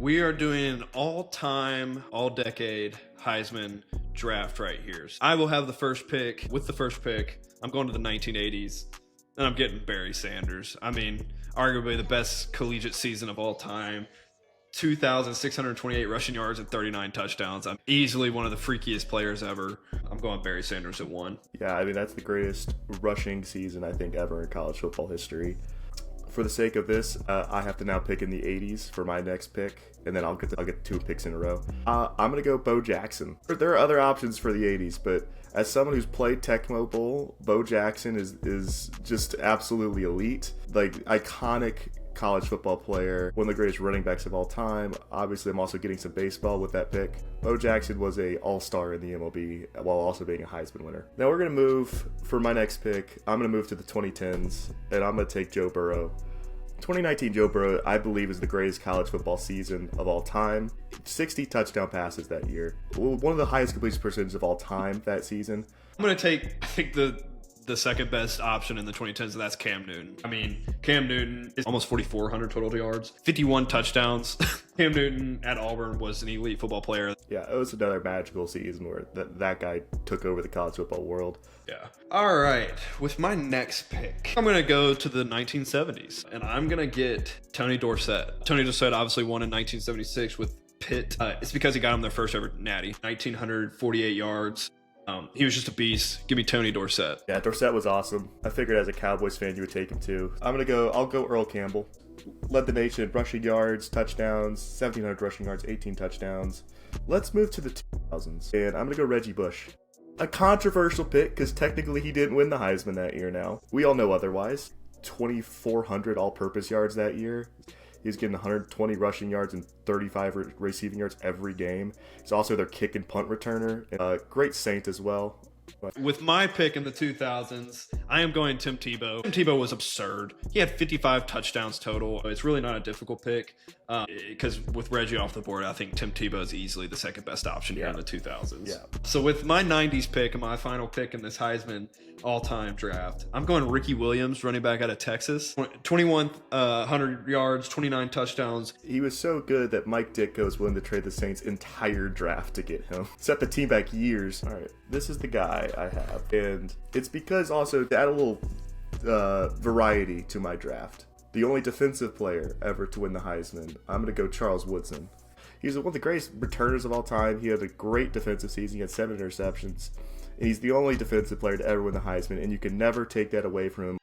We are doing an all-time, all-decade Heisman draft right here. I will have the first pick. With the first pick, I'm going to the 1980s, and I'm getting Barry Sanders. I mean, arguably the best collegiate season of all time. 2,628 rushing yards and 39 touchdowns. I'm easily one of the freakiest players ever. I'm going Barry Sanders at 1. Yeah, I mean, that's the greatest rushing season, I think, ever in college football history. For the sake of this, I have to now pick in the 80s for my next pick, and then I'll get 2 picks in a row. I'm going to go Bo Jackson. There are other options for the 80s, but as someone who's played Tecmo Bowl, Bo Jackson is just absolutely elite. Like, iconic college football player, one of the greatest running backs of all time. Obviously, I'm also getting some baseball with that pick. Bo Jackson was a all-star in the MLB while also being a Heisman winner. Now we're going to move, for my next pick, I'm going to move to the 2010s, and I'm going to take Joe Burrow. 2019 Joe Burrow, I believe, is the greatest college football season of all time. 60 touchdown passes that year. One of the highest completion percentages of all time that season. I'm going to take, I think, the second best option in the 2010s, and that's Cam Newton. I mean, Cam Newton is almost 4,400 total yards, 51 touchdowns. Cam Newton at Auburn was an elite football player. Yeah, it was another magical season where that guy took over the college football world. Yeah. All right. With my next pick, I'm going to go to the 1970s, and I'm going to get Tony Dorsett. Tony Dorsett obviously won in 1976 with Pitt. It's because he got him their first ever natty, 1,948 yards. He was just a beast. Give me Tony Dorsett. Yeah, Dorsett was awesome. I figured as a Cowboys fan you would take him too. I'll go Earl Campbell. Led the nation in rushing yards, touchdowns, 1,700 rushing yards, 18 touchdowns. Let's move to the 2000s, and I'm going to go Reggie Bush. A controversial pick because technically he didn't win the Heisman that year now. We all know otherwise. 2,400 all-purpose yards that year. He was getting 120 rushing yards and 35 receiving yards every game. He's also their kick and punt returner. Great Saint as well. With my pick in the 2000s, I am going Tim Tebow. Tim Tebow was absurd. He had 55 touchdowns total. It's really not a difficult pick because with Reggie off the board, I think Tim Tebow is easily the second best option here in the 2000s. Yeah. So with my 90s pick and my final pick in this Heisman all-time draft, I'm going Ricky Williams, running back out of Texas. 2,100 yards, 29 touchdowns. He was so good that Mike Ditka was willing to trade the Saints' entire draft to get him. Set the team back years. All right, this is the guy I have. And it's because also to add a little variety to my draft. The only defensive player ever to win the Heisman, I'm going to go Charles Woodson. He's one of the greatest returners of all time. He had a great defensive season. He had 7 interceptions. And he's the only defensive player to ever win the Heisman, and you can never take that away from him.